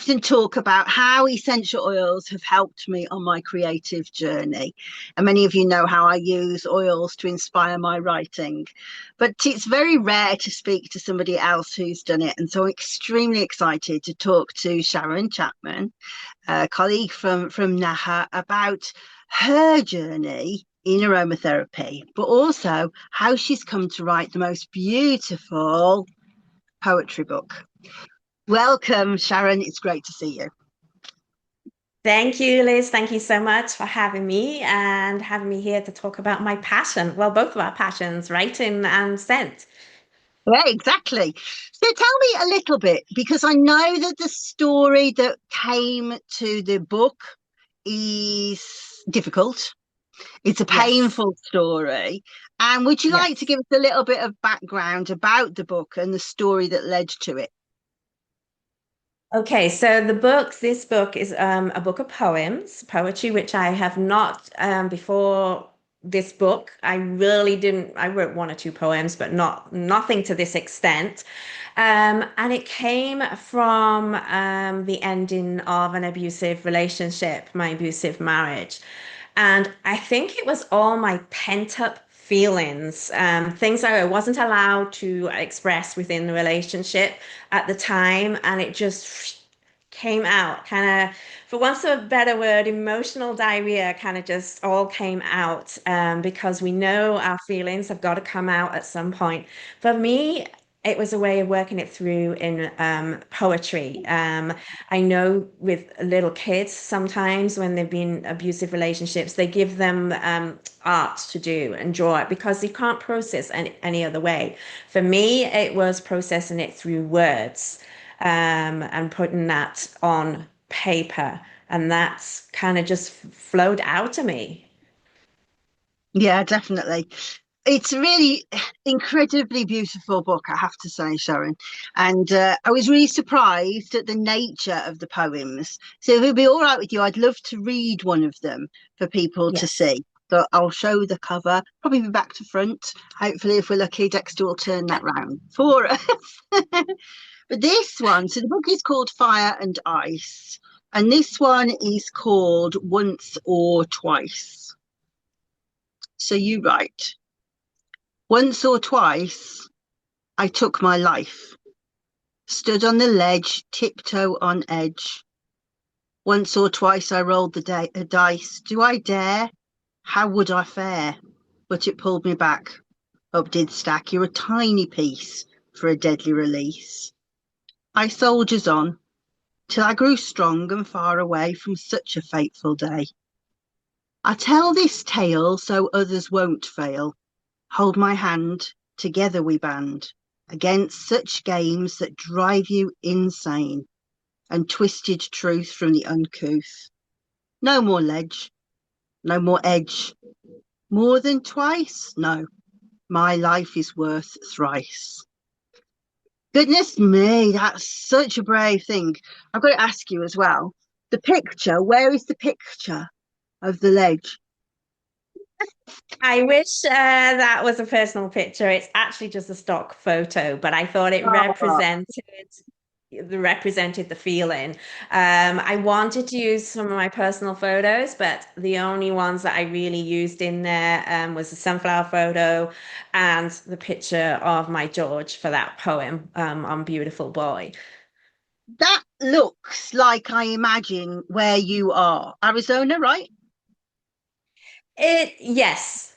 often talk about how essential oils have helped me on my creative journey. And many of you know how I use oils to inspire my writing. But it's very rare to speak to somebody else who's done it. And so I'm extremely excited to talk to Sharon Chapman, a colleague from NAHA, about her journey in aromatherapy, but also how she's come to write the most beautiful poetry book. Welcome, Sharon. It's great to see you. Thank you, Liz. Thank you so much for having me and having me here to talk about my passion. Well, both of our passions, writing and scent. Yeah, exactly. So tell me a little bit, because I know that the story that came to the book is difficult. It's a Yes, painful story. And would you like to yes. give us a little bit of background about the book and the story that led to it? Okay, so this book is a book of poems, poetry, which I have not before this book. I really didn't. I wrote one or two poems, but nothing to this extent. And it came from the ending of an abusive relationship, my abusive marriage. And I think it was all my pent up feelings, things that I wasn't allowed to express within the relationship at the time. And it just came out kind of, for once of a better word, emotional diarrhea kind of just all came out because we know our feelings have got to come out at some point. For me, it was a way of working it through in poetry. I know with little kids, sometimes when they've been abusive relationships, they give them art to do and draw it because they can't process any other way. For me, it was processing it through words and putting that on paper. And that's kind of just flowed out of me. Yeah, definitely. It's a really incredibly beautiful book, I have to say, Sharon. And I was really surprised at the nature of the poems. So, if it'd be all right with you, I'd love to read one of them for people to Yes. see. So, I'll show the cover, probably be back to front. Hopefully, if we're lucky, Dexter will turn that round for us. But this one, so the book is called Fire and Ice, and this one is called Once or Twice. So, you write. Once or twice I took my life, stood on the ledge, tiptoe on edge. Once or twice I rolled the dice. Do I dare? How would I fare? But it pulled me back. Up did stack. You're a tiny piece for a deadly release. I soldiers on till I grew strong and far away from such a fateful day. I tell this tale so others won't fail. Hold my hand, together we band against such games that drive you insane and twisted truth from the uncouth. No more ledge, no more edge. More than twice? No, my life is worth thrice. Goodness me, that's such a brave thing. I've got to ask you as well. The picture, where is the picture of the ledge? I wish that was a personal picture. It's actually just a stock photo, but I thought it Oh, represented the feeling. I wanted to use some of my personal photos, but the only ones that I really used in there was the sunflower photo and the picture of my George for that poem on Beautiful Boy. that looks like I imagine where you are. Arizona, right? Yes,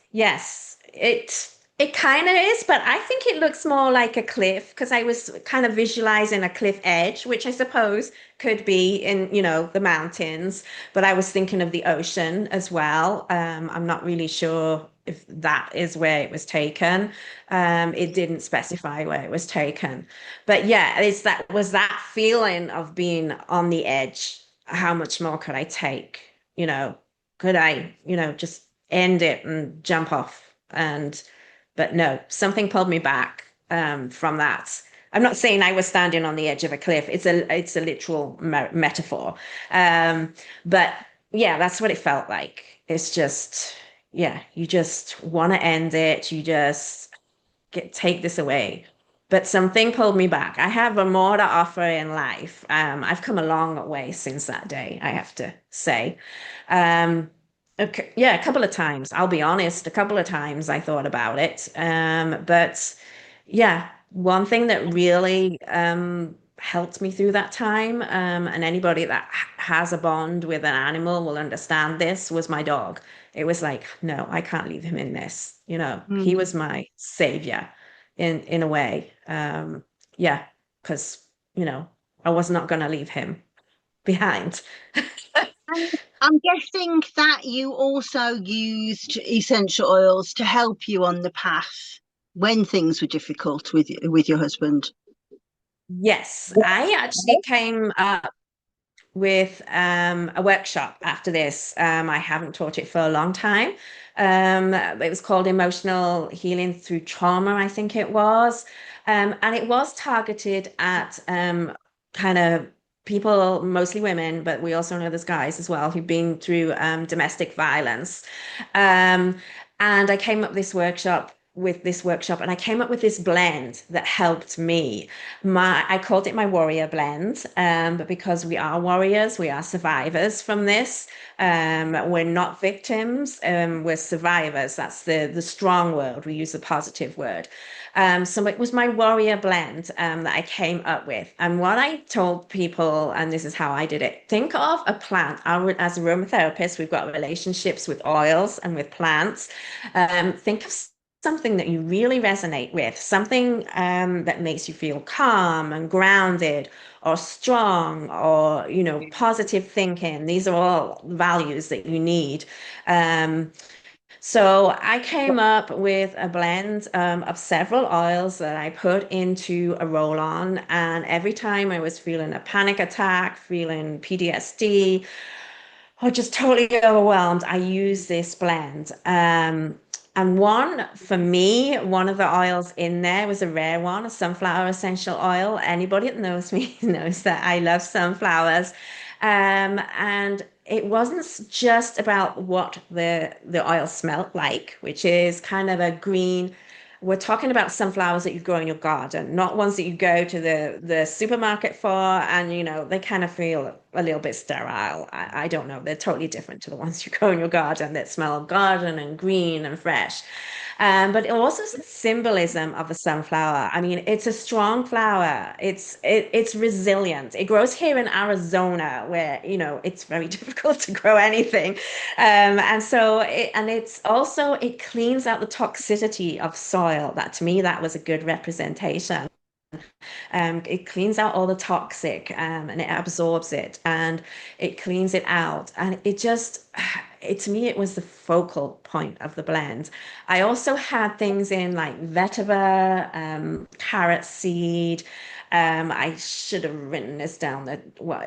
it kind of is, but I think it looks more like a cliff because I was kind of visualizing a cliff edge, which I suppose could be in, the mountains, but I was thinking of the ocean as well. I'm not really sure if that is where it was taken. It didn't specify where it was taken, but yeah, that feeling of being on the edge. How much more could I take? Could I, just end it and jump off? But no, something pulled me back from that. I'm not saying I was standing on the edge of a cliff. It's a literal metaphor. But yeah, that's what it felt like. It's just, yeah, you just want to end it. You just take this away. but something pulled me back. I have more to offer in life. I've come a long way since that day, I have to say. Um, yeah, a couple of times, I'll be honest, a couple of times I thought about it. But yeah, one thing that really helped me through that time, and anybody that has a bond with an animal will understand this, was my dog. It was like, no, I can't leave him in this. You know, he Mm. was my savior in a way. Yeah, because I was not going to leave him behind. And I'm guessing that you also used essential oils to help you on the path when things were difficult with your husband. Yes, I actually came up with a workshop after this. I haven't taught it for a long time. It was called Emotional Healing Through Trauma, I think it was. And it was targeted at kind of people, mostly women, but we also know there's guys as well who've been through domestic violence. Um, and I came up with this workshop and I came up with this blend that helped me. I called it my warrior blend, but because we are warriors, we are survivors from this. We're not victims, we're survivors. That's the strong word. We use the positive word. So it was my warrior blend that I came up with. And what I told people, and this is how I did it, think of a plant. As aromatherapists, we've got relationships with oils and with plants. Think of something that you really resonate with, something that makes you feel calm and grounded or strong or, positive thinking. These are all values that you need. Um, so I came up with a blend of several oils that I put into a roll-on, and every time I was feeling a panic attack, feeling PTSD, or just totally overwhelmed, I use this blend. And for me, one of the oils in there was a rare one, a sunflower essential oil. Anybody that knows me knows that I love sunflowers. And it wasn't just about what the oil smelled like, which is kind of a green. We're talking about sunflowers that you grow in your garden, not ones that you go to the supermarket for, and they kind of feel a little bit sterile. I don't know. They're totally different to the ones you grow in your garden that smell garden and green and fresh. But it also the symbolism of the sunflower. I mean, it's a strong flower. It's resilient. It grows here in Arizona, where it's very difficult to grow anything. It cleans out the toxicity of soil. That to me, that was a good representation. It cleans out all the toxic and it absorbs it and it cleans it out. And to me, it was the focal point of the blend. I also had things in like vetiver, carrot seed. I should have written this down.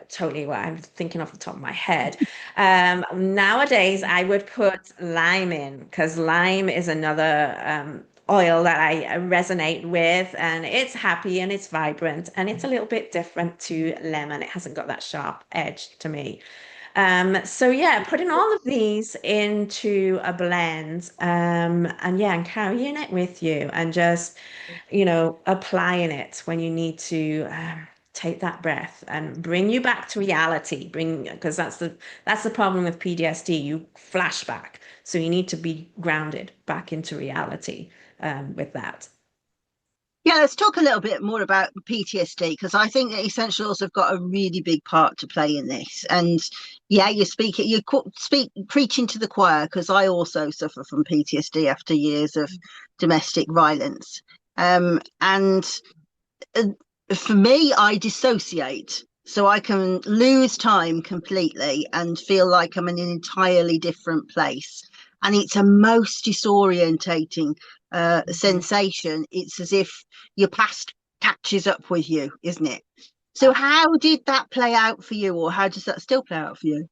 Totally what I'm thinking off the top of my head. Nowadays, I would put lime in because lime is another oil that I resonate with, and it's happy and it's vibrant and it's a little bit different to lemon. It hasn't got that sharp edge to me. So yeah, putting all of these into a blend, and yeah, and carrying it with you and just, applying it when you need to take that breath and bring you back to reality. Because that's the problem with PTSD. You flashback, so you need to be grounded back into reality with that. Yeah, let's talk a little bit more about PTSD because I think that essentials have got a really big part to play in this. And yeah, you speak preaching to the choir because I also suffer from PTSD after years of domestic violence. And uh, for me, I dissociate. So I can lose time completely and feel like I'm in an entirely different place. And it's a most disorientating Mhm. sensation. It's as if your past catches up with you, isn't it? So how did that play out for you, or how does that still play out for you?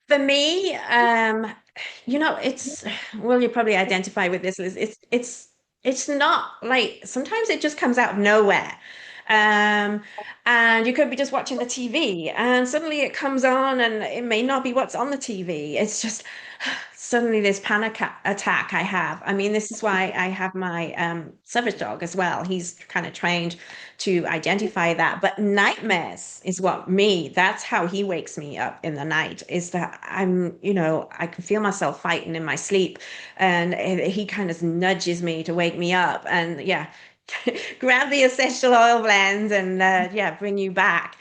For me, it's well, you probably identify with this, Liz. It's not like sometimes it just comes out of nowhere. And you could be just watching the TV and suddenly it comes on and it may not be what's on the TV. It's just suddenly this attack I have. I mean, this is why I have my service dog as well. He's kind of trained to identify that. But nightmares is that's how he wakes me up in the night, is that I can feel myself fighting in my sleep and he kind of nudges me to wake me up. And yeah, grab the essential oil blend and bring you back.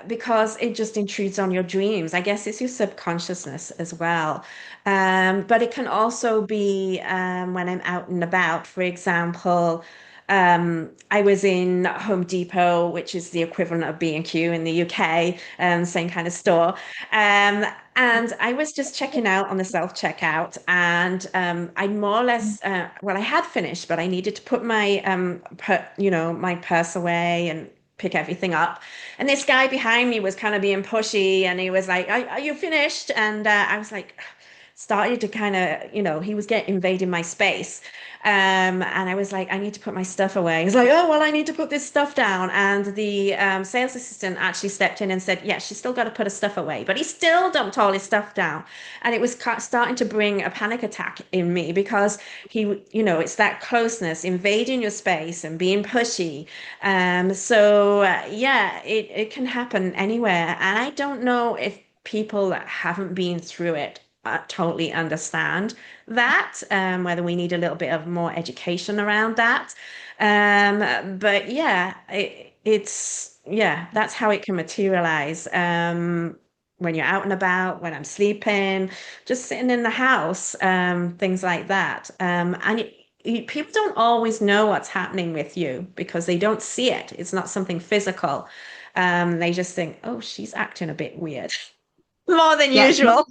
Because it just intrudes on your dreams. I guess it's your subconsciousness as well. But it can also be when I'm out and about. For example, I was in Home Depot, which is the equivalent of B&Q in the UK, same kind of store. Um, and I was just checking out on the self-checkout, and I more or less, well, I had finished, but I needed to put my, my purse away and pick everything up. And this guy behind me was kind of being pushy, and he was like, "Are you finished?" And I was like, started to kind of, he was getting invading my space. And I was like, I need to put my stuff away. He's like, oh, well, I need to put this stuff down. And the sales assistant actually stepped in and said, yeah, she's still got to put her stuff away. But he still dumped all his stuff down. And it was starting to bring a panic attack in me because it's that closeness, invading your space and being pushy. It can happen anywhere. And I don't know if people that haven't been through it totally understand that, whether we need a little bit of more education around that. But yeah, that's how it can materialize. When you're out and about, when I'm sleeping, just sitting in the house, things like that. People don't always know what's happening with you because they don't see it. It's not something physical. They just think, oh, she's acting a bit weird, more than Yeah, usual.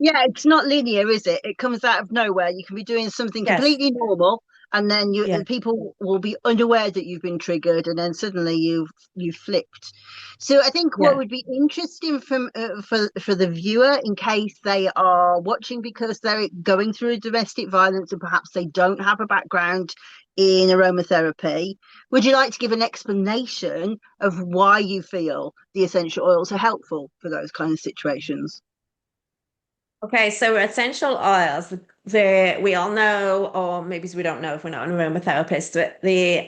it's not linear, is it? It comes out of nowhere. You can be doing something Yes. completely normal, and then Yeah. people will be unaware that you've been triggered, and then suddenly you've flipped. So I think what Yeah. would be interesting for the viewer, in case they are watching because they're going through domestic violence and perhaps they don't have a background in aromatherapy, would you like to give an explanation of why you feel the essential oils are helpful for those kind of situations? Okay, so essential oils, we all know, or maybe we don't know if we're not an aromatherapist, but the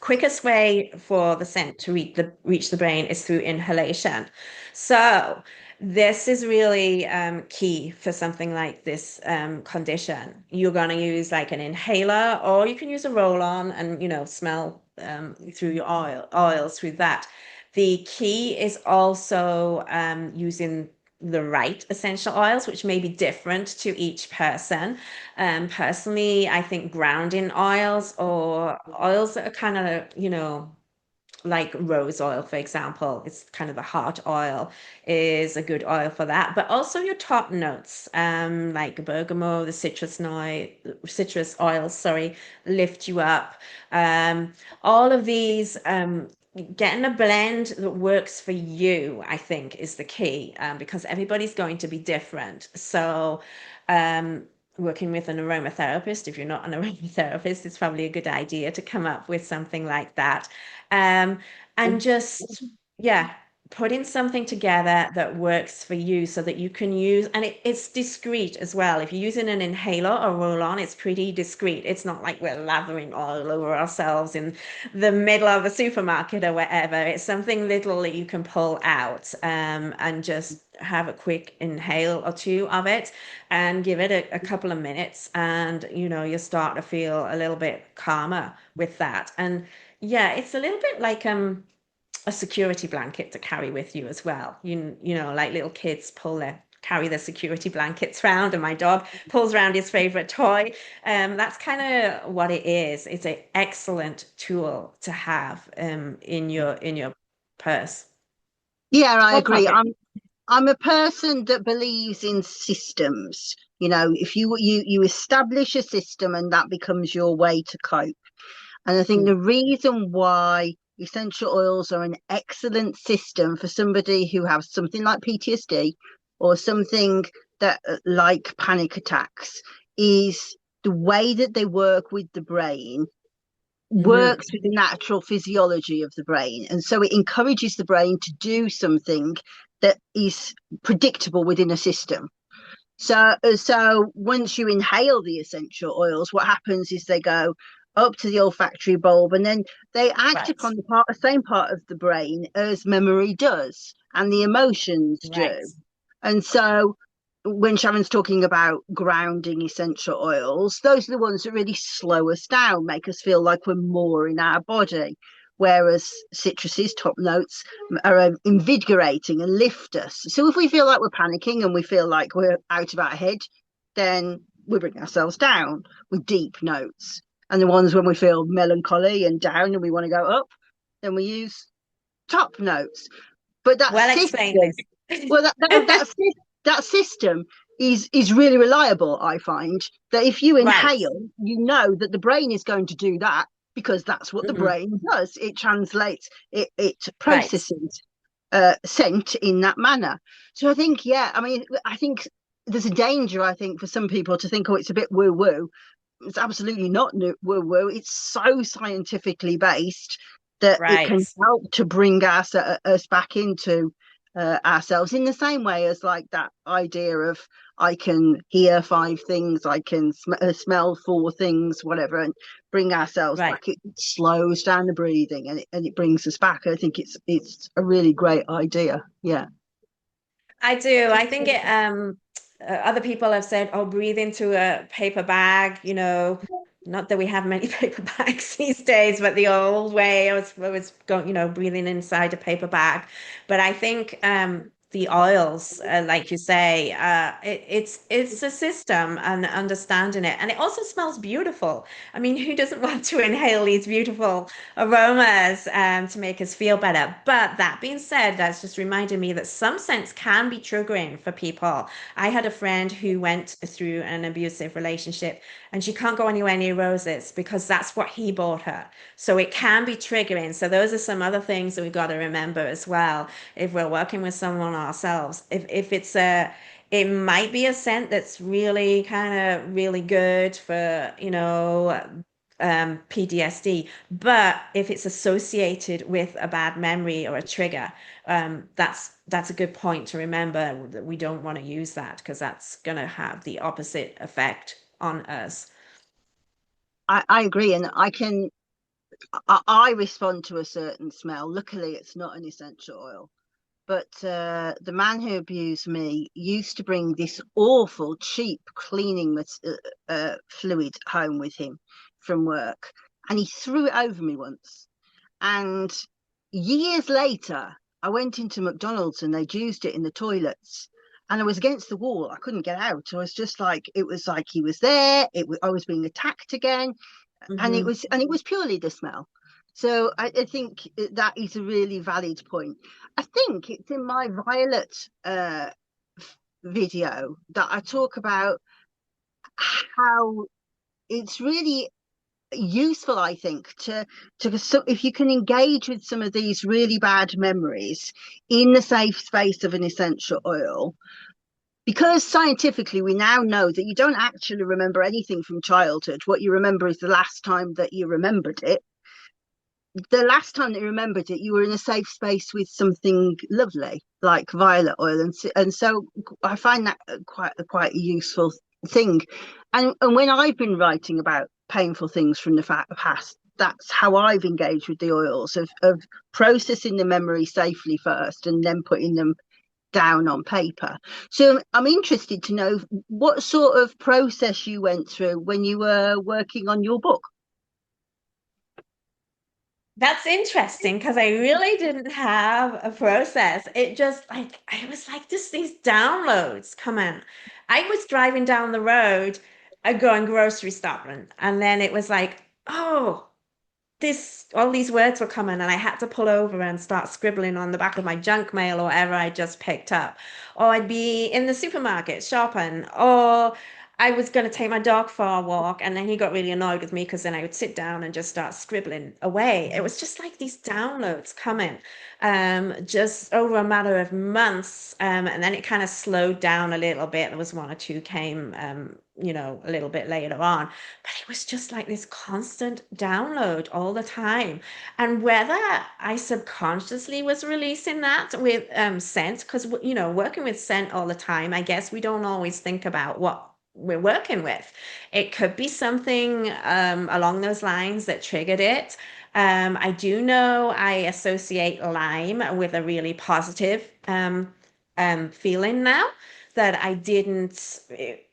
quickest way for the scent to reach the brain is through inhalation. So this is really key for something like this condition. You're going to use like an inhaler, or you can use a roll-on and smell through your oils through that. The key is also using the right essential oils, which may be different to each person. Personally, I think grounding oils or oils that are kind of, like rose oil, for example, it's kind of a heart oil, is a good oil for that. But also your top notes, like bergamot, the citrus oils, sorry, lift you up. Um, all of these, getting a blend that works for you, I think, is the key, because everybody's going to be different. So, um, working with an aromatherapist, if you're not an aromatherapist, it's probably a good idea to come up with something like that. Um, and just, yeah, putting something together that works for you so that you can use, and it's discreet as well. If you're using an inhaler or roll on, it's pretty discreet. It's not like we're lathering oil over ourselves in the middle of a supermarket or whatever. It's something little that you can pull out, and just have a quick inhale or two of it and give it a couple of minutes, and you start to feel a little bit calmer with that. And yeah, it's a little bit like a security blanket to carry with you as well. Like little kids carry their security blankets around, and my dog pulls around his favorite toy. That's kind of what it is. It's an excellent tool to have in your purse Yeah, I or agree. pocket. I'm a person that believes in systems. If you establish a system and that becomes your way to cope. And I think Mm. the reason why essential oils are an excellent system for somebody who has something like PTSD or something that like panic attacks is the way that they work with the brain Hmm. works with the natural physiology of the brain. And so it encourages the brain to do something that is predictable within a system. So once you inhale the essential oils, what happens is they go up to the olfactory bulb, and then they act Right. upon the same part of the brain as memory does and the emotions Right. do. And so when Sharon's talking about grounding essential oils, those are the ones that really slow us down, make us feel like we're more in our body. Whereas citruses, top notes, are invigorating and lift us. So if we feel like we're panicking and we feel like we're out of our head, then we bring ourselves down with deep notes. And the ones when we feel melancholy and down and we want to go up, then we use top notes. But that Well explained, system, Liz. well, that system is really reliable. I find that if you Right. inhale, you know that the brain is going to do that because that's what the Hmm. brain does. It translates, it Right. processes scent in that manner. So I think, yeah, I mean, I think there's a danger. I think for some people to think, oh, it's a bit woo woo. It's absolutely not woo woo. It's so scientifically based that it Right. can help to bring us back into ourselves in the same way as like that idea of I can hear five things, I can smell four things, whatever, and bring ourselves Right. back. It slows down the breathing and it brings us back. I think it's a really great idea. Yeah. I do. I think it, other people have said, oh, breathe into a paper bag, not that we have many paper bags these days, but the old way I was going, breathing inside a paper bag. But I think the oils, like you say, it's a system and understanding it. And it also smells beautiful. I mean, who doesn't want to inhale these beautiful aromas to make us feel better? But that being said, that's just reminded me that some scents can be triggering for people. I had a friend who went through an abusive relationship and she can't go anywhere near roses because that's what he bought her. So it can be triggering. So those are some other things that we've got to remember as well if we're working with someone ourselves. If it's a it might be a scent that's really kind of really good for, PTSD, but if it's associated with a bad memory or a trigger, that's a good point to remember that we don't want to use that because that's going to have the opposite effect on us. I agree, and I respond to a certain smell. Luckily, it's not an essential oil. But the man who abused me used to bring this awful, cheap cleaning fluid home with him from work, and he threw it over me once. And years later, I went into McDonald's and they'd used it in the toilets. And I was against the wall. I couldn't get out. I was just like, it was like he was there. I was being attacked again, and Hmm. it was purely the smell. So I think that is a really valid point. I think it's in my violet video that I talk about how it's really useful, I think, to so if you can engage with some of these really bad memories in the safe space of an essential oil, because scientifically we now know that you don't actually remember anything from childhood. What you remember is the last time that you remembered it. The last time that you remembered it, you were in a safe space with something lovely like violet oil, and so I find that quite a useful thing. And when I've been writing about painful things from the past, that's how I've engaged with the oils of processing the memory safely first and then putting them down on paper. So I'm interested to know what sort of process you went through when you were working on your book. That's interesting because I really didn't have a process. It just like I was like just these downloads coming. I was driving down the road, going grocery shopping, and then it was like, oh, this all these words were coming, and I had to pull over and start scribbling on the back of my junk mail or whatever I just picked up. Or I'd be in the supermarket shopping, or I was going to take my dog for a walk, and then he got really annoyed with me because then I would sit down and just start scribbling away. It was just like these downloads coming, just over a matter of months, and then it kind of slowed down a little bit. There was one or two came, a little bit later on, but it was just like this constant download all the time. And whether I subconsciously was releasing that with scent, because working with scent all the time, I guess we don't always think about what we're working with. It could be something along those lines that triggered it. I do know I associate lime with a really positive feeling now that I didn't. It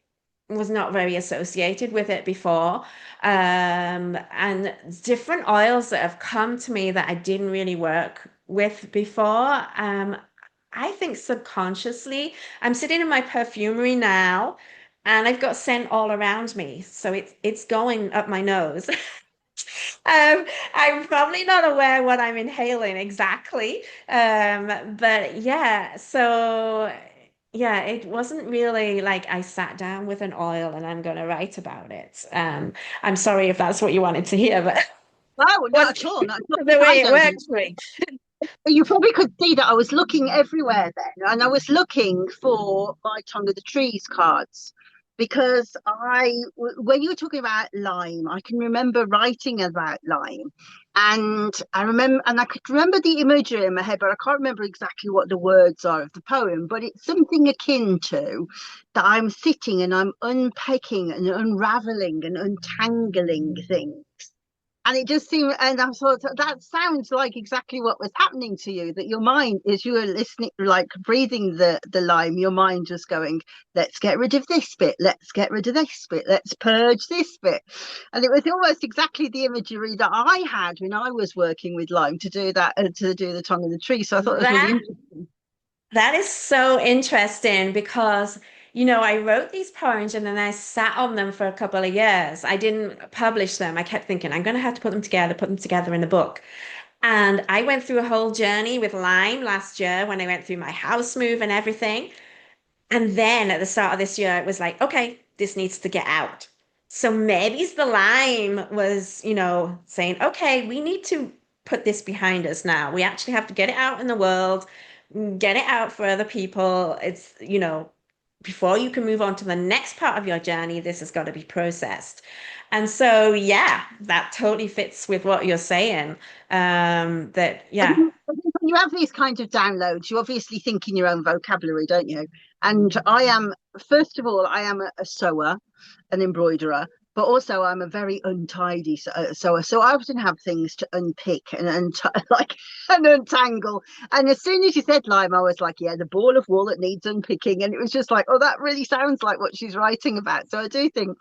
was not very associated with it before. And different oils that have come to me that I didn't really work with before. I think subconsciously, I'm sitting in my perfumery now, and I've got scent all around me, so it's going up my nose. I'm probably not aware what I'm inhaling exactly, but yeah. So yeah, it wasn't really like I sat down with an oil and I'm going to write about it. I'm sorry if that's what you wanted to hear, but Oh, not was at all, not at all. the I way it don't. works for me. You probably could see that I was looking everywhere then, and I was looking for my tongue of the trees cards because when you were talking about lime, I can remember writing about lime, and I could remember the imagery in my head, but I can't remember exactly what the words are of the poem. But it's something akin to that I'm sitting and I'm unpacking and unraveling and untangling things. And it just seemed, and I thought that sounds like exactly what was happening to you. That your mind, as you were listening, like breathing the lime, your mind just going, "Let's get rid of this bit. Let's get rid of this bit. Let's purge this bit." And it was almost exactly the imagery that I had when I was working with lime to do that, to do the tongue of the tree. So I thought it was really That interesting. That is so interesting because, I wrote these poems and then I sat on them for a couple of years. I didn't publish them. I kept thinking, I'm going to have to put them together in a book. And I went through a whole journey with Lyme last year when I went through my house move and everything. And then at the start of this year, it was like, okay, this needs to get out. So maybe the Lyme was, saying, okay, we need to put this behind us now. We actually have to get it out in the world, get it out for other people. It's, before you can move on to the next part of your journey, this has got to be processed. And so, yeah, that totally fits with what you're saying. Yeah, I think when you have these kinds of downloads, you obviously think in your own vocabulary, don't you? And I am, first of all, I am a sewer, an embroiderer, but also I'm a very untidy sewer. So I often have things to unpick and like and untangle. And as soon as you said lime, I was like, yeah, the ball of wool that needs unpicking. And it was just like, oh, that really sounds like what she's writing about. So I do think,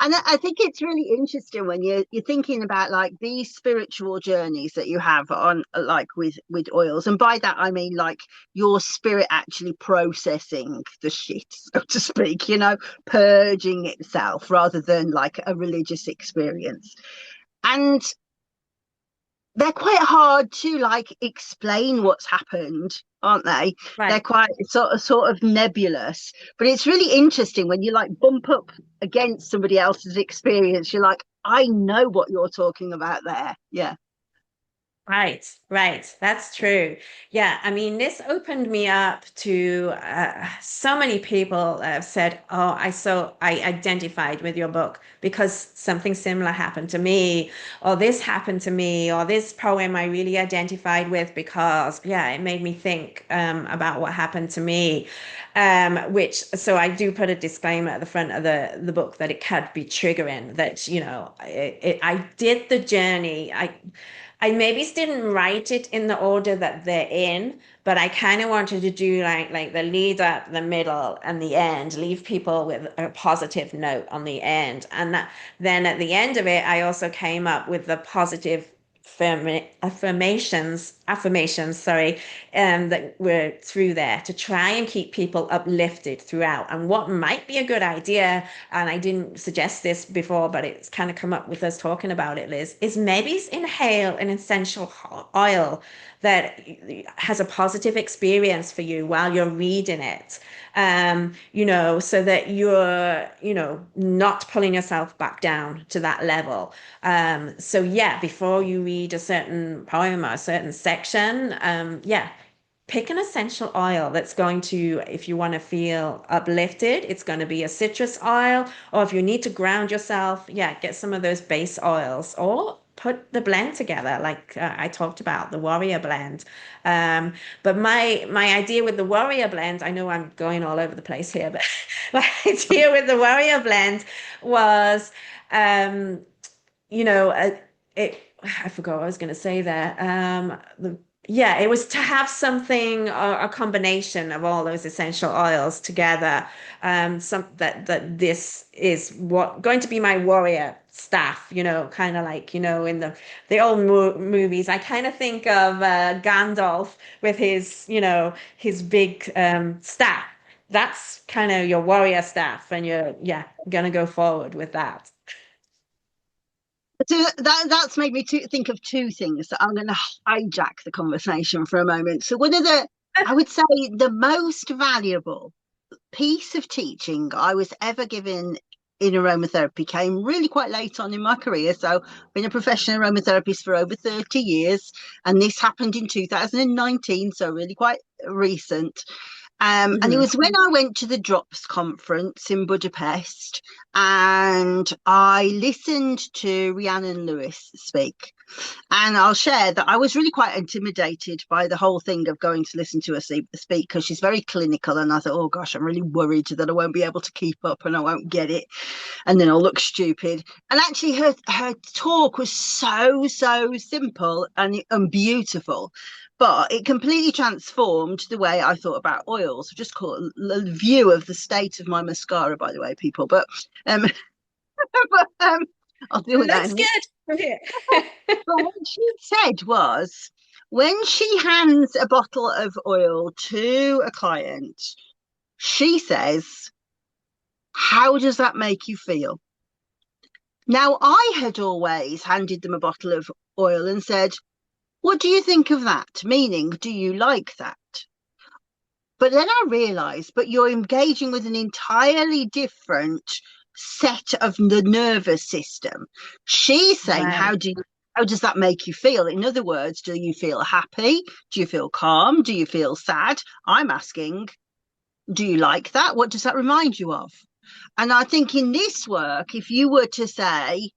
and I think it's really interesting when you're thinking about like these spiritual journeys that you have on like with oils, and by that I mean like your spirit actually processing the shit, so to speak, purging itself rather than like a religious experience. And they're quite hard to like explain what's happened, aren't they? They're right. quite sort of nebulous, but it's really interesting when you like bump up against somebody else's experience. You're like, I know what you're talking about there. Yeah. Right, right. That's true. Yeah, I mean, this opened me up to so many people that have said, "Oh, I identified with your book because something similar happened to me, or this happened to me, or this poem I really identified with because, yeah, it made me think about what happened to me." So I do put a disclaimer at the front of the book that it could be triggering. That I did the journey. I maybe didn't write it in the order that they're in, but I kind of wanted to do like the lead up, the middle, and the end, leave people with a positive note on the end. Then at the end of it, I also came up with the positive affirmations affirmations, sorry, that were through there to try and keep people uplifted throughout. And what might be a good idea, and I didn't suggest this before, but it's kind of come up with us talking about it, Liz, is maybe inhale an essential oil that has a positive experience for you while you're reading it. So that you're, not pulling yourself back down to that level. So yeah, before you read a certain poem or a certain section, yeah, pick an essential oil that's going to, if you want to feel uplifted, it's going to be a citrus oil, or if you need to ground yourself, yeah, get some of those base oils, or put the blend together, like I talked about the warrior blend. Um, but my idea with the warrior blend, I know I'm going all over the place here, but my idea with the warrior blend was, um, you know, uh, I forgot what I was going to say there. Yeah, it was to have something, a combination of all those essential oils together. Some that this is what going to be my warrior staff. Kind of like in the old movies. I kind of think of Gandalf with his big staff. That's kind of your warrior staff, and you're gonna go forward with that. So that's made me think of two things that I'm going to hijack the conversation for a moment. So one of the, I would say, the most valuable piece of teaching I was ever given in aromatherapy came really quite late on in my career. So I've been a professional aromatherapist for over 30 years, and this happened in 2019, so really quite recent. And it Mhm. was when I went to the Drops conference in Budapest, and I listened to Rhiannon Lewis speak. And I'll share that I was really quite intimidated by the whole thing of going to listen to her speak because she's very clinical. And I thought, oh gosh, I'm really worried that I won't be able to keep up and I won't get it. And then I'll look stupid. And actually, her talk was so simple and beautiful. But it completely transformed the way I thought about oils. I've just caught a view of the state of my mascara, by the way, people. Um, but I'll deal with that in Looks a minute. good. But what she said was, when she hands a bottle of oil to a client, she says, how does that make you feel? Now, I had always handed them a bottle of oil and said, what do you think of that? Meaning, do you like that? But then I realized, but you're engaging with an entirely different set of the nervous system. She's saying, Right. how does that make you feel? In other words, do you feel happy? Do you feel calm? Do you feel sad? I'm asking, do you like that? What does that remind you of? And I think in this work, if you were to say,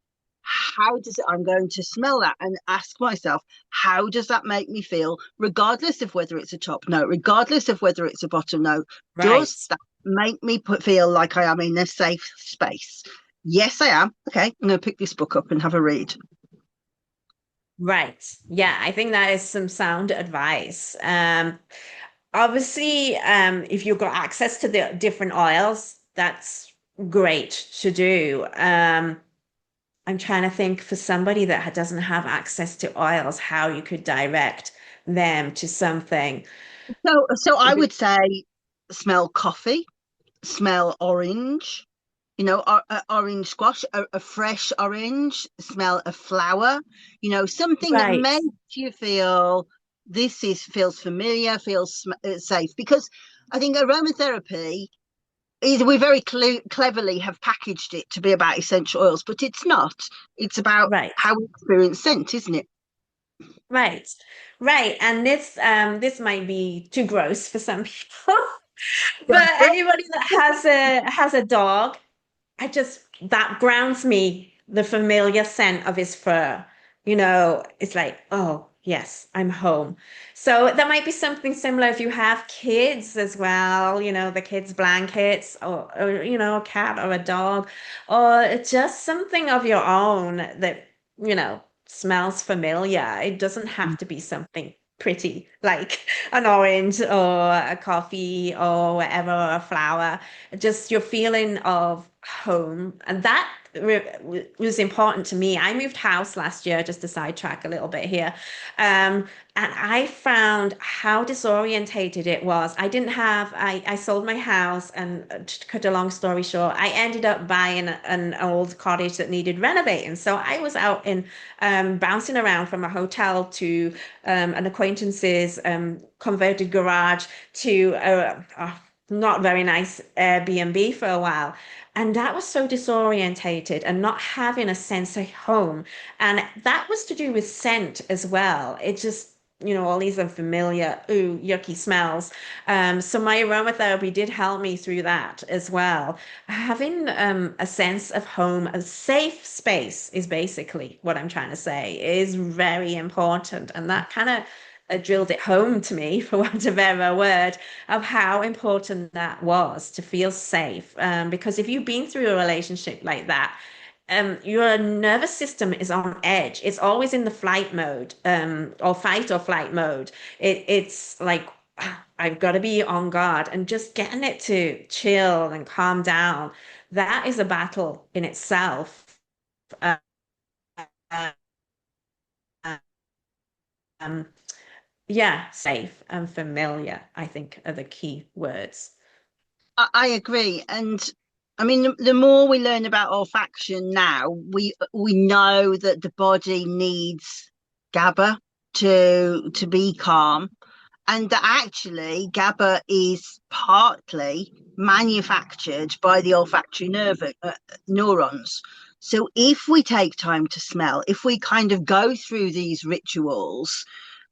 how does it, I'm going to smell that and ask myself, how does that make me feel, regardless of whether it's a top note, regardless of whether it's a bottom note, Right. does that make me feel like I am in a safe space? Yes, I am. Okay, I'm going to pick this book up and have a read. Right. Yeah, I think that is some sound advice. Obviously, if you've got access to the different oils, that's great to do. I'm trying to think for somebody that doesn't have access to oils, how you could direct them to something. So I would say smell coffee, smell orange, orange squash, a fresh orange, smell a flower, something that Right. makes you feel feels familiar, feels safe. Because I think aromatherapy is, we very cleverly have packaged it to be about essential oils, but it's not. It's about Right. how we experience scent, isn't it? Right. Right. And this might be too gross for some people. But anybody that has a dog, that grounds me, the familiar scent of his fur. It's like, oh, yes, I'm home. So that might be something similar if you have kids as well, the kids' blankets or a cat or a dog, or just something of your own that, smells familiar. It doesn't have to be something pretty like an orange or a coffee or whatever, or a flower, just your feeling of home. And that was important to me. I moved house last year, just to sidetrack a little bit here. Um, and I found how disorientated it was. I sold my house, and to cut a long story short, I ended up buying an old cottage that needed renovating. So I was out in bouncing around from a hotel to an acquaintance's converted garage to a not very nice Airbnb for a while. And that was so disorientated and not having a sense of home. And that was to do with scent as well. It just, all these unfamiliar, ooh, yucky smells. So my aromatherapy did help me through that as well. Having a sense of home, a safe space is basically what I'm trying to say, is very important. And that kind of drilled it home to me, for want of a better word, of how important that was to feel safe. Because if you've been through a relationship like that, your nervous system is on edge. It's always in the flight mode, or fight or flight mode. It's like, I've got to be on guard, and just getting it to chill and calm down. That is a battle in itself. Um, yeah, safe and familiar, I think, are the key words. I agree. And I mean, the more we learn about olfaction now, we know that the body needs GABA to be calm, and that actually GABA is partly manufactured by the olfactory neurons. So if we take time to smell, if we kind of go through these rituals,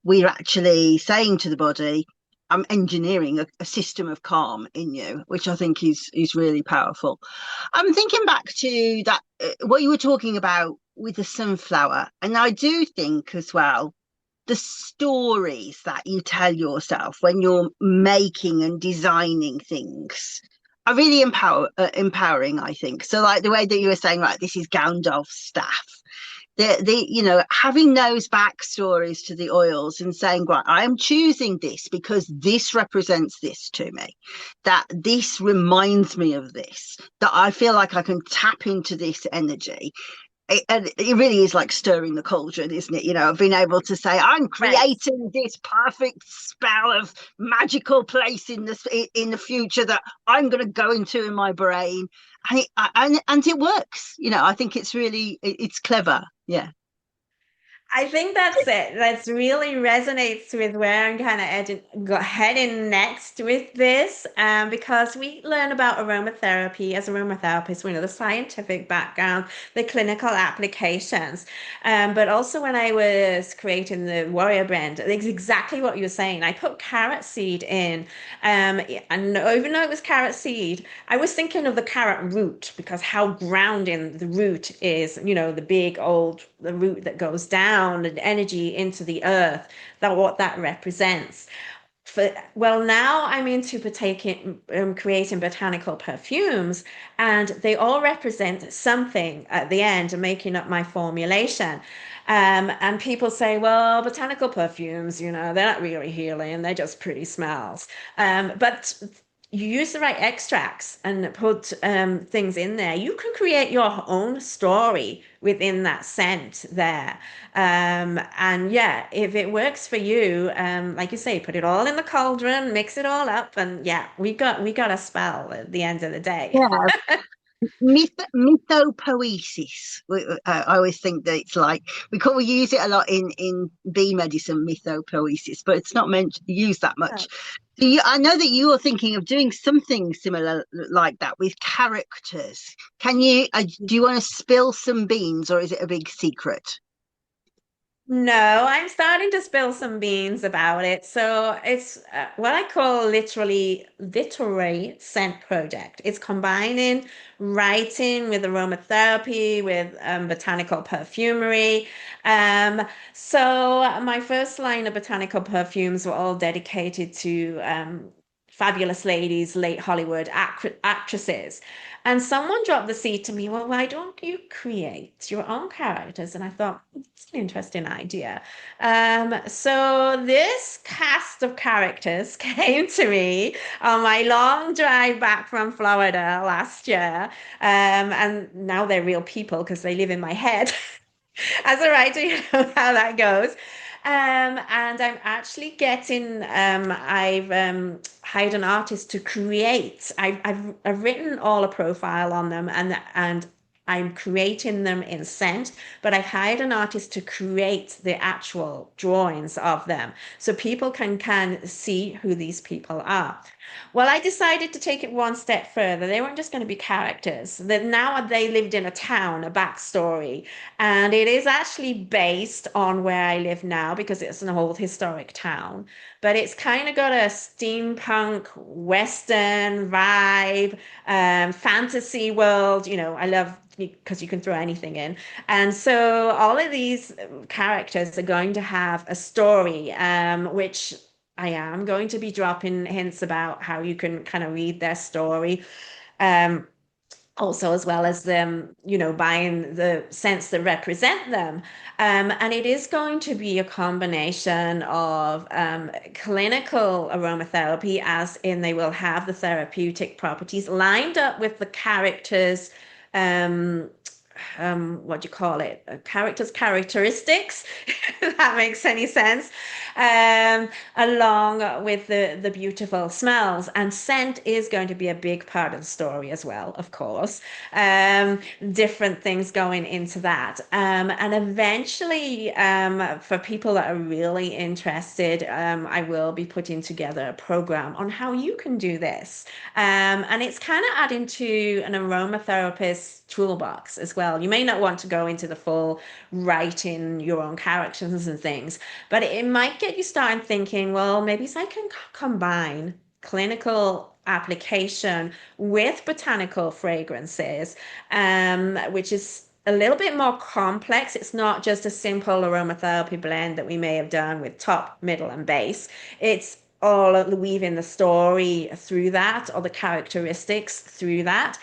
we're actually saying to the body, I'm engineering a system of calm in you, which I think is really powerful. I'm thinking back to that what you were talking about with the sunflower, and I do think as well the stories that you tell yourself when you're making and designing things are really empowering, I think. So, like the way that you were saying, right, this is Gandalf's staff. Having those backstories to the oils and saying, right, I'm choosing this because this represents this to me, that this reminds me of this, that I feel like I can tap into this energy. And it really is like stirring the cauldron, isn't it? I've been able to say I'm Right. creating this perfect spell of magical place in the future that I'm going to go into in my brain, and it works. I think it's really it's clever. Yeah. I think that's it. That's really resonates with where I'm kind of heading next with this, because we learn about aromatherapy as aromatherapist, we know the scientific background, the clinical applications, but also when I was creating the Warrior brand, it's exactly what you're saying. I put carrot seed in, and even though it was carrot seed, I was thinking of the carrot root because how grounding the root is, the big old the root that goes down and energy into the earth, that what that represents. Well, now I'm into partaking, creating botanical perfumes, and they all represent something at the end and making up my formulation. And people say, well, botanical perfumes, they're not really healing, they're just pretty smells. But you use the right extracts and put things in there, you can create your own story within that scent there. And yeah, if it works for you, like you say, put it all in the cauldron, mix it all up, and yeah, we got a spell at the end of the day. Yeah, mythopoesis. I always think that it's like we use it a lot in bee medicine, mythopoesis, but it's not meant to use that much. I know that you are thinking of doing something similar like that with characters. Can you? Do you want to spill some beans, or is it a big secret? No, I'm starting to spill some beans about it. So it's what I call literally literary scent project. It's combining writing with aromatherapy, with botanical perfumery. Um, so my first line of botanical perfumes were all dedicated to fabulous ladies, late Hollywood actresses. And someone dropped the seed to me, well, why don't you create your own characters? And I thought, it's an interesting idea. So this cast of characters came to me on my long drive back from Florida last year. And now they're real people because they live in my head. As a writer, you know how that goes. And I'm actually getting, I've hired an artist to create. I've written all a profile on them, and I'm creating them in Scent, but I've hired an artist to create the actual drawings of them so people can see who these people are. Well, I decided to take it one step further. They weren't just going to be characters. That now they lived in a town, a backstory, and it is actually based on where I live now because it's an old historic town. But it's kind of got a steampunk, Western vibe, fantasy world. You know, I love because you can throw anything in. And so all of these characters are going to have a story, which I am going to be dropping hints about how you can kind of read their story. Um, Also, as well as them, you know, buying the scents that represent them. And it is going to be a combination of clinical aromatherapy, as in they will have the therapeutic properties lined up with the characters. Um, what do you call it? Characters, characteristics, if that makes any sense. Along with the beautiful smells. And scent is going to be a big part of the story as well, of course. Different things going into that. And eventually, for people that are really interested, I will be putting together a program on how you can do this. And it's kind of adding to an aromatherapist toolbox as well. You may not want to go into the full writing your own characters and things, but it might get you started thinking, well, maybe I can combine clinical application with botanical fragrances, which is a little bit more complex. It's not just a simple aromatherapy blend that we may have done with top, middle, and base. It's all weaving the story through that, or the characteristics through that.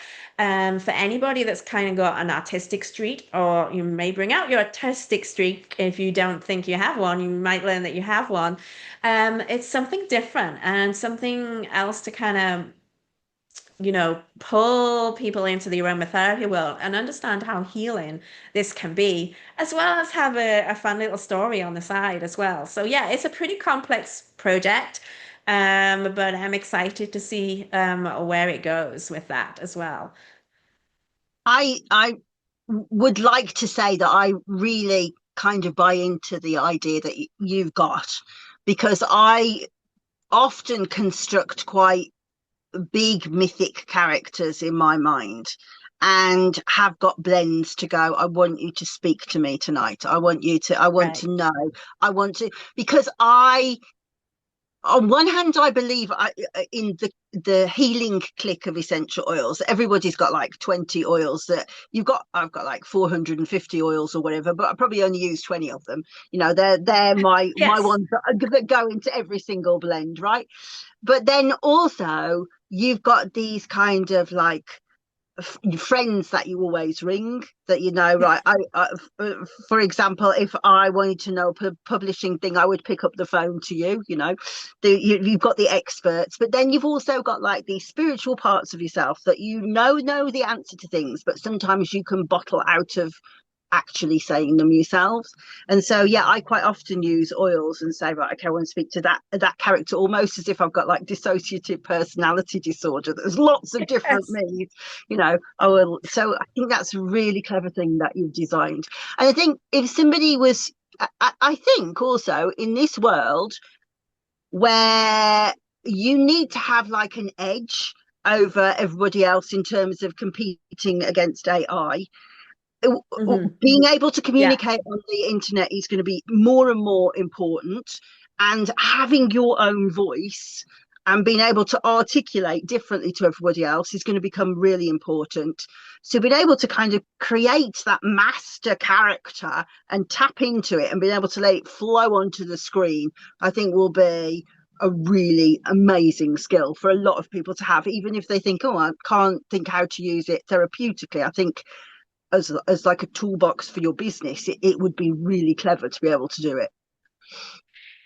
For anybody that's kind of got an artistic streak, or you may bring out your artistic streak if you don't think you have one, you might learn that you have one. It's something different and something else to kind of, you know, pull people into the aromatherapy world and understand how healing this can be, as well as have a fun little story on the side as well. So yeah, it's a pretty complex project, but I'm excited to see where it goes with that as well. I would like to say that I really kind of buy into the idea that you've got, because I often construct quite big mythic characters in my mind and have got blends to go. I want you to speak to me tonight. I want Right. to know. I want to, because I, on one hand, I believe in the healing click of essential oils. Everybody's got like 20 oils that you've got. I've got like 450 oils or whatever, but I probably only use 20 of them. You know, they're my Yes. ones that go into every single blend, right? But then also you've got these kind of like friends that you always ring, that you know, right? For example, if I wanted to know a publishing thing, I would pick up the phone to you. You know, you've got the experts, but then you've also got like these spiritual parts of yourself that know the answer to things, but sometimes you can bottle out of actually saying them yourselves. And so yeah, I quite often use oils and say, right, okay, I want to speak to that character, almost as if I've got like dissociative personality disorder. There's lots of different Yes. me's, you know. I will, so I think that's a really clever thing that you've designed. And I think if somebody was, I think also in this world where you need to have like an edge over everybody else in terms of competing against AI, Hmm. being able to Yeah. communicate on the internet is going to be more and more important, and having your own voice and being able to articulate differently to everybody else is going to become really important. So being able to kind of create that master character and tap into it and being able to let it flow onto the screen, I think will be a really amazing skill for a lot of people to have, even if they think, oh, I can't think how to use it therapeutically. I think as like a toolbox for your business, it would be really clever to be able to do it.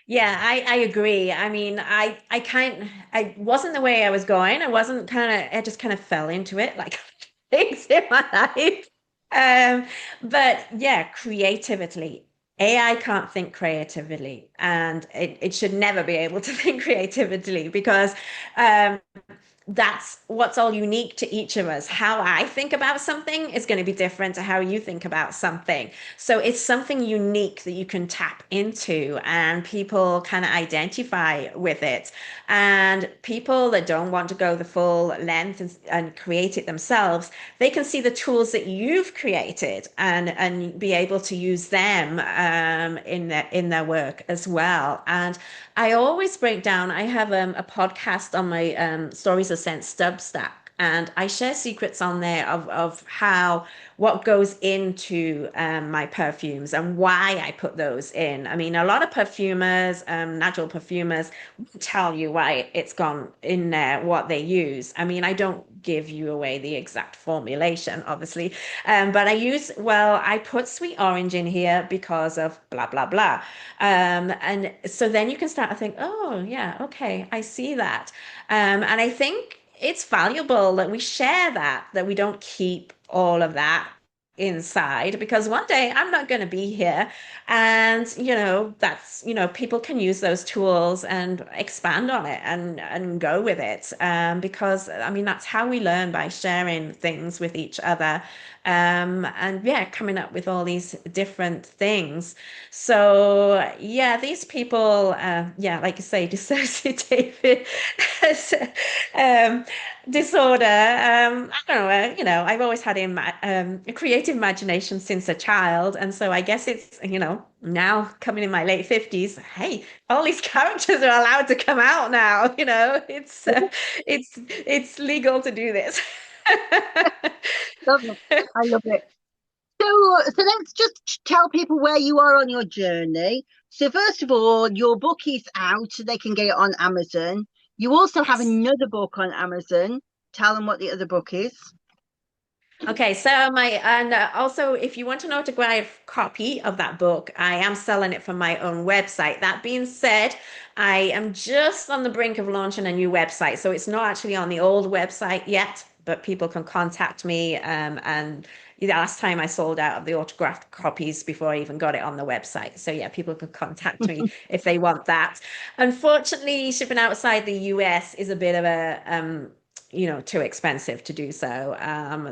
Yeah, I agree. I mean, I wasn't the way I was going. I wasn't kind of I just kind of fell into it like things in my life. Um, but yeah, creatively. AI can't think creatively, and it should never be able to think creatively because um that's what's all unique to each of us. How I think about something is going to be different to how you think about something. So it's something unique that you can tap into and people kind of identify with it. And people that don't want to go the full length and create it themselves, they can see the tools that you've created and be able to use them in their work as well. And I always break down. I have a podcast on my Stories of Scent Substack, and I share secrets on there of how what goes into my perfumes and why I put those in. I mean, a lot of perfumers, natural perfumers, won't tell you why it's gone in there, what they use. I mean, I don't give you away the exact formulation, obviously, but I put sweet orange in here because of blah, blah, blah. And so then you can start to think, oh, yeah, okay, I see that. And I think it's valuable that we share that we don't keep all of that inside because one day I'm not going to be here. And, people can use those tools and expand on it and go with it. Because, I mean, that's how we learn by sharing things with each other. And yeah, coming up with all these different things. So yeah, these people, yeah, like you say, dissociative um, disorder. I don't know. I've always had a creative imagination since a child, and so I guess it's now coming in my late 50s. Hey, all these characters are allowed to come out now. It's legal to do this. Love it. I love it. So let's just tell people where you are on your journey. So first of all, your book is out, so they can get it on Amazon. You also have Yes. another book on Amazon. Tell them what the other book is. Okay, so also if you want an autographed copy of that book, I am selling it from my own website. That being said, I am just on the brink of launching a new website, so it's not actually on the old website yet, but people can contact me. And the last time I sold out of the autographed copies before I even got it on the website. So yeah, people can contact me if they want that. Unfortunately, shipping outside the US is a bit of a too expensive to do so.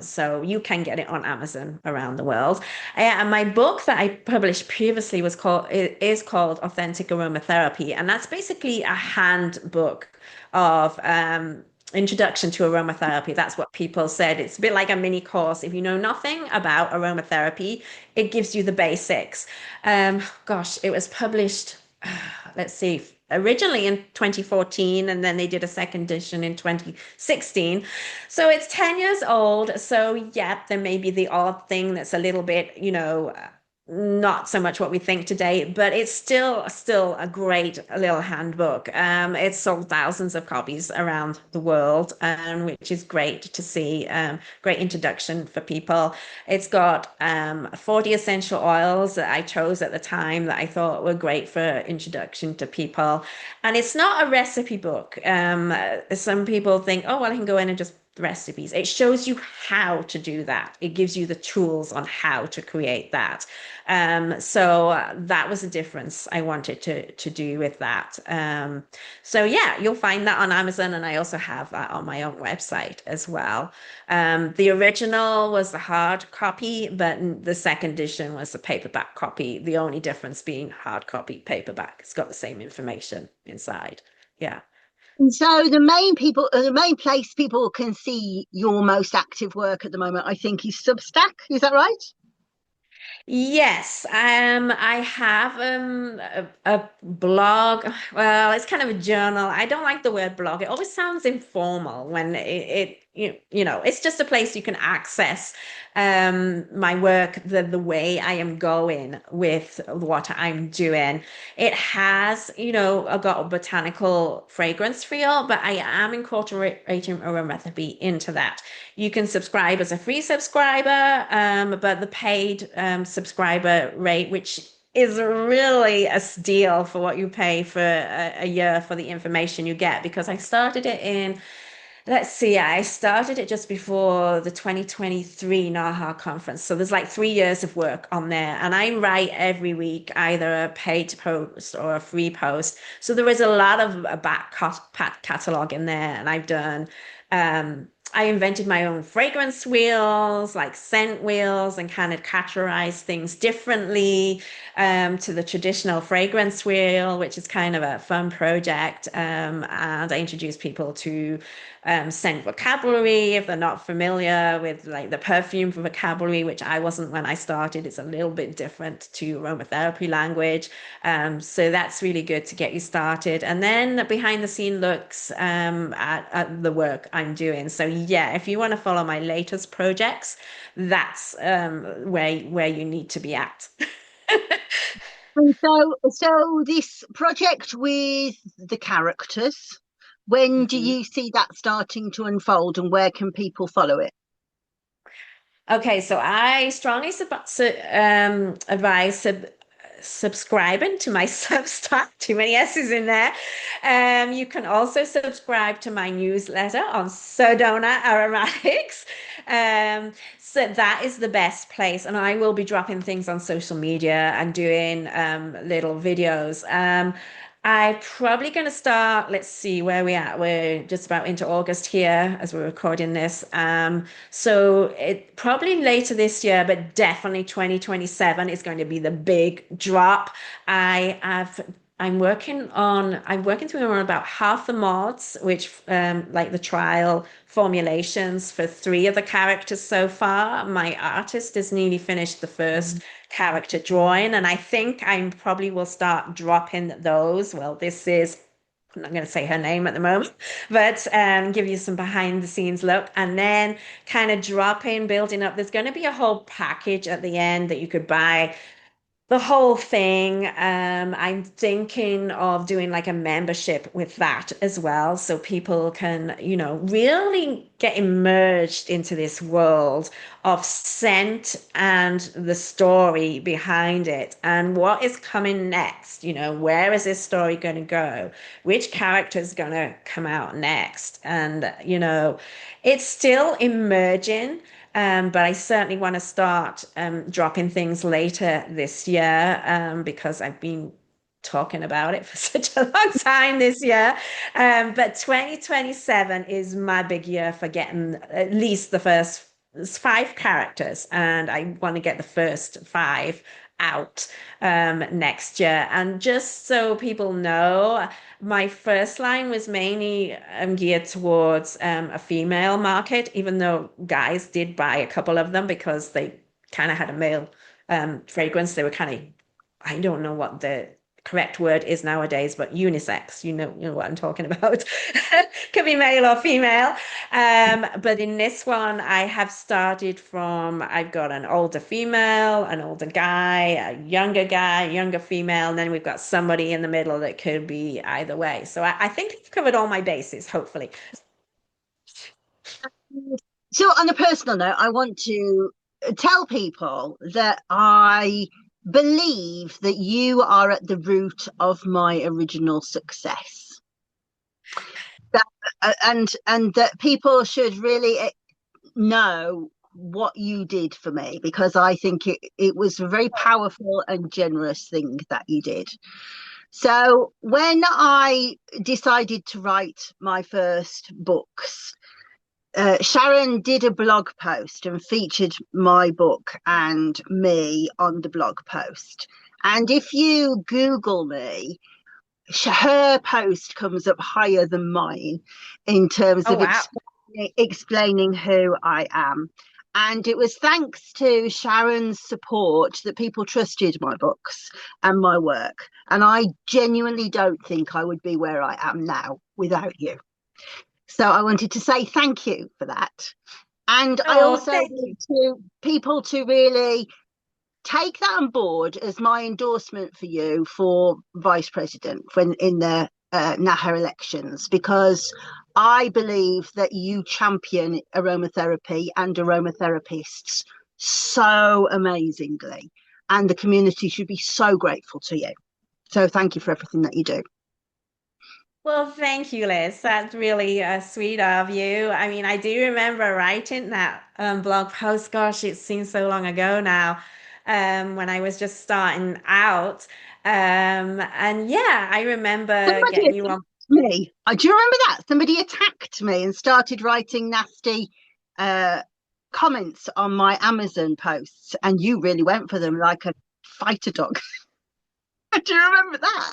So you can get it on Amazon around the world. And my book that I published previously is called Authentic Aromatherapy, and that's basically a handbook of introduction to aromatherapy. That's what people said. It's a bit like a mini course. If you know nothing about aromatherapy, it gives you the basics. Gosh, it was published, let's see, originally in 2014, and then they did a second edition in 2016. So it's 10 years old. So yeah, there may be the odd thing that's a little bit, not so much what we think today, but it's still a great little handbook. It's sold thousands of copies around the world, which is great to see. Great introduction for people. It's got 40 essential oils that I chose at the time that I thought were great for introduction to people. And it's not a recipe book. Some people think, oh, well, I can go in and just recipes. It shows you how to do that. It gives you the tools on how to create that. So that was a difference I wanted to do with that. So yeah, you'll find that on Amazon, and I also have that on my own website as well. The original was the hard copy, but the second edition was the paperback copy. The only difference being hard copy, paperback. It's got the same information inside. Yeah. And so the main place people can see your most active work at the moment, I think, is Substack. Is that right? Yes, I have a blog. Well, it's kind of a journal. I don't like the word blog. It always sounds informal when it's just a place you can access my work the way I am going with what I'm doing. It has, I got a botanical fragrance feel, but I am incorporating aromatherapy into that. You can subscribe as a free subscriber, but the paid subscriber rate, which is really a steal for what you pay for a year for the information you get, because I started it in, let's see, I started it just before the 2023 NAHA conference. So there's like 3 years of work on there. And I write every week either a paid post or a free post. So there is a lot of a back catalog in there. And I've done, I invented my own fragrance wheels, like scent wheels, and kind of categorize things differently to the traditional fragrance wheel, which is kind of a fun project. And I introduce people to scent vocabulary if they're not familiar with like the perfume vocabulary, which I wasn't when I started. It's a little bit different to aromatherapy language. So that's really good to get you started. And then behind the scene looks at the work I'm doing. So yeah, if you want to follow my latest projects, that's where you need to be at. And so this project with the characters, when do Mhm. you see that starting to unfold, and where can people follow it? Okay, so I strongly advise subscribing to my Substack. Too many S's in there. You can also subscribe to my newsletter on Sedona Aromatics. So that is the best place, and I will be dropping things on social media and doing little videos. I'm probably going to start, let's see where we at. We're just about into August here as we're recording this. So it probably later this year, but definitely 2027 is going to be the big drop. I have I'm working through on about half the mods, which like the trial formulations for 3 of the characters so far. My artist has nearly finished the first character drawing, and I think I probably will start dropping those. Well, this is, I'm not going to say her name at the moment, but give you some behind the scenes look, and then kind of dropping, building up. There's going to be a whole package at the end that you could buy the whole thing. I'm thinking of doing like a membership with that as well, so people can, really get immersed into this world of scent and the story behind it and what is coming next. Where is this story going to go? Which character is going to come out next? And, it's still emerging. But I certainly want to start dropping things later this year because I've been talking about it for such a long time this year. But 2027 is my big year for getting at least the first 5 characters, and I want to get the first 5 out next year. And just so people know, my first line was mainly geared towards a female market, even though guys did buy a couple of them because they kind of had a male fragrance. They were kind of, I don't know what the correct word is nowadays, but unisex. You know what I'm talking about. Could be male or female. But in this one, I have started from, I've got an older female, an older guy, younger female, and then we've got somebody in the middle that could be either way. So I think I've covered all my bases, hopefully. So, on a personal note, I want to tell people that I believe that you are at the root of my original success. That, and that people should really know what you did for me, because I think it was a very powerful and generous thing that you did. So when I decided to write my first books, Sharon did a blog post and featured my book and me on the blog post. And if you Google me, her post comes up higher than mine in terms Oh, of wow. explaining who I am. And it was thanks to Sharon's support that people trusted my books and my work. And I genuinely don't think I would be where I am now without you. So I wanted to say thank you for that. And I Oh, also thank you. want to people to really take that on board as my endorsement for you for vice president when in the NAHA elections, because I believe that you champion aromatherapy and aromatherapists so amazingly, and the community should be so grateful to you. So thank you for everything that you do. Well, thank you, Liz. That's really sweet of you. I mean, I do remember writing that blog post. Gosh, it seems so long ago now, when I was just starting out. And yeah, I remember Somebody getting you on. attacked me. Do you remember that? Somebody attacked me and started writing nasty uh, comments on my Amazon posts, and you really went for them like a fighter dog. Do you remember that?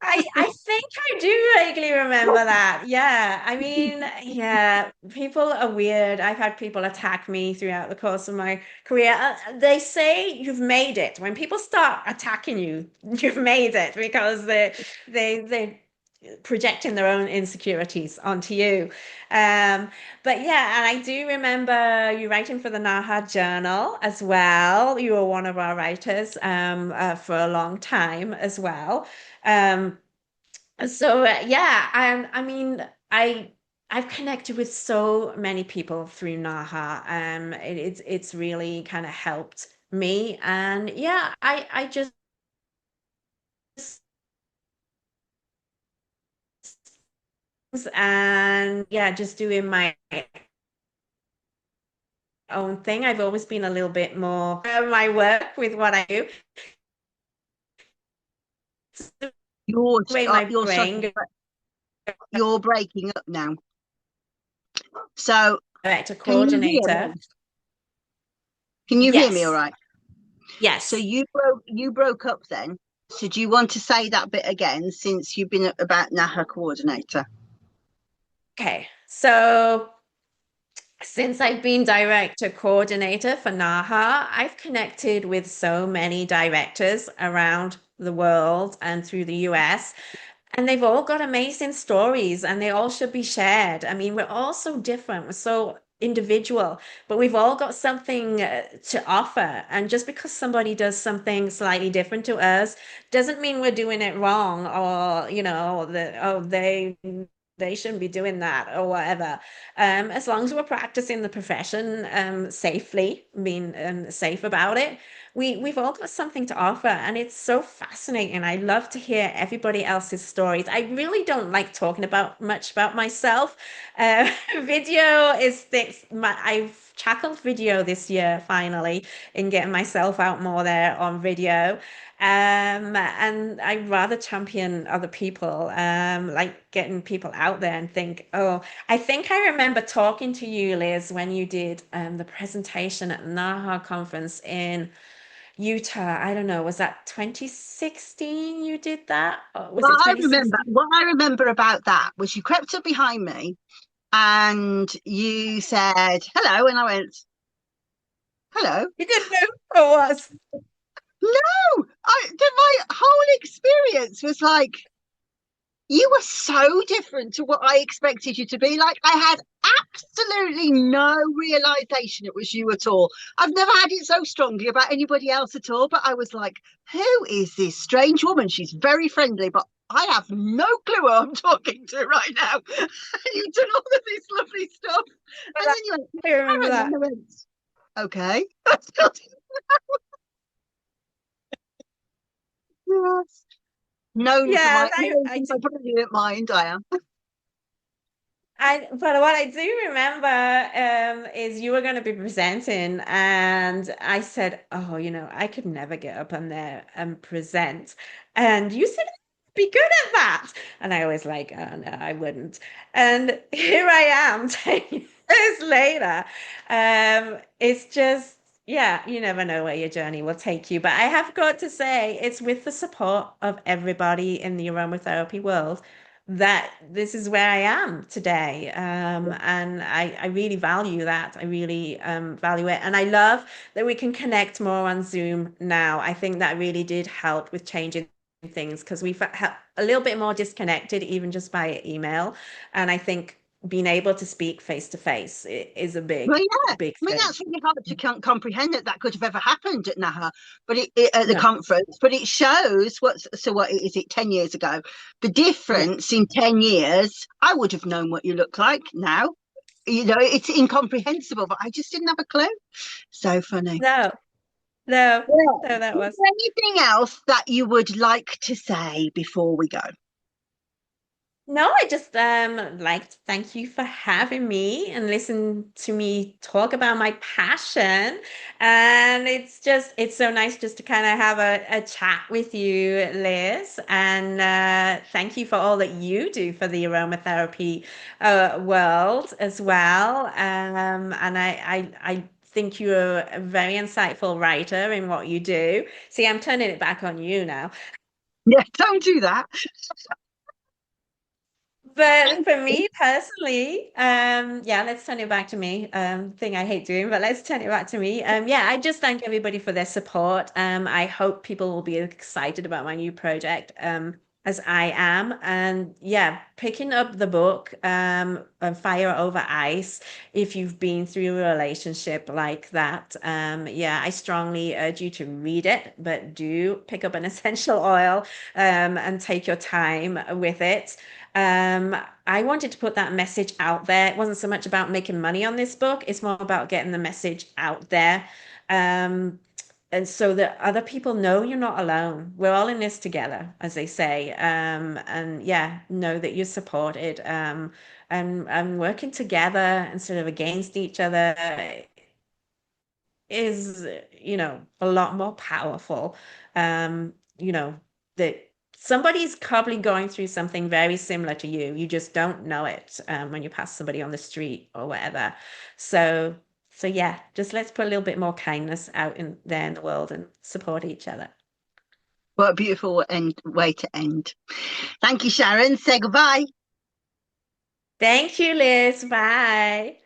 I think I do vaguely remember that. Yeah. I mean, yeah, people are weird. I've had people attack me throughout the course of my career. They say you've made it. When people start attacking you, you've made it because they projecting their own insecurities onto you. Um, but yeah, and I do remember you writing for the Naha Journal as well. You were one of our writers for a long time as well. Um, yeah, I mean, I've connected with so many people through Naha. It's really kind of helped me, and yeah, I just and yeah, just doing my own thing. I've always been a little bit more my work with what I do. It's the You're way my you're sorry, brain goes you're breaking up now. So back to can you hear coordinator. me? Can you hear me all Yes, right? So yes. you broke up then. So do you want to say that bit again since you've been about NAHA coordinator? Okay, so since I've been director coordinator for NAHA, I've connected with so many directors around the world and through the US, and they've all got amazing stories and they all should be shared. I mean, we're all so different, we're so individual, but we've all got something to offer. And just because somebody does something slightly different to us doesn't mean we're doing it wrong or, they shouldn't be doing that or whatever. As long as we're practicing the profession safely, being safe about it, we've all got something to offer, and it's so fascinating. I love to hear everybody else's stories. I really don't like talking about much about myself. Video is things. I've tackled video this year finally in getting myself out more there on video. And I rather champion other people, like getting people out there and think, oh, I think I remember talking to you, Liz, when you did the presentation at NAHA conference in Utah. I don't know, was that 2016 you did that? Or was Well, it I remember 2016? what I remember about that was you crept up behind me and you said hello, and I went hello. You didn't know who it was. No, my whole experience was like you were so different to what I expected you to be. Like I had absolutely no realization it was you at all. I've never had it so strongly about anybody else at all, but I was like, who is this strange woman? She's very friendly, but I have no clue who I'm talking to right now. You've done all of this lovely stuff. And then you went, I remember Sharon, and that. I went, okay. Yes. Yeah, Known I for do. my brilliant mind, I am. But what I do remember is you were going to be presenting, and I said, "Oh, I could never get up on there and present." And you said, "Be good at that." And I was like, "Oh no, I wouldn't." And here I am, 10 years later. It's just, yeah, you never know where your journey will take you. But I have got to say, it's with the support of everybody in the aromatherapy world that this is where I am today. And I really value that. I really value it. And I love that we can connect more on Zoom now. I think that really did help with changing things because we've a little bit more disconnected, even just via email. And I think being able to speak face to face is a Well, big, yeah. big I mean, thing. that's really hard to comprehend that that could have ever happened at Naha, but it at the No, conference. But it shows what is it? 10 years ago, the yeah, difference in 10 years. I would have known what you look like now. It's incomprehensible, but I just didn't have a clue. So funny. no, no, Yeah. no, that Is was. there anything else that you would like to say before we go? No, I just like to thank you for having me and listen to me talk about my passion. And it's so nice just to kind of have a chat with you, Liz. And thank you for all that you do for the aromatherapy world as well. And I think you're a very insightful writer in what you do. See, I'm turning it back on you now. Yeah, don't do that. But for me personally, yeah, let's turn it back to me. Thing I hate doing, but let's turn it back to me. Yeah, I just thank everybody for their support. I hope people will be excited about my new project, as I am. And yeah, picking up the book, Fire Over Ice, if you've been through a relationship like that, yeah, I strongly urge you to read it, but do pick up an essential oil, and take your time with it. Um, I wanted to put that message out there. It wasn't so much about making money on this book, it's more about getting the message out there. Um, and so that other people know you're not alone. We're all in this together, as they say. And yeah, know that you're supported. And working together instead of against each other is, a lot more powerful. You know, that somebody's probably going through something very similar to you. You just don't know it, when you pass somebody on the street or whatever. So, so yeah, just let's put a little bit more kindness out in there in the world and support each other. What a beautiful way to end. Thank you, Sharon. Say goodbye. Thank you, Liz. Bye.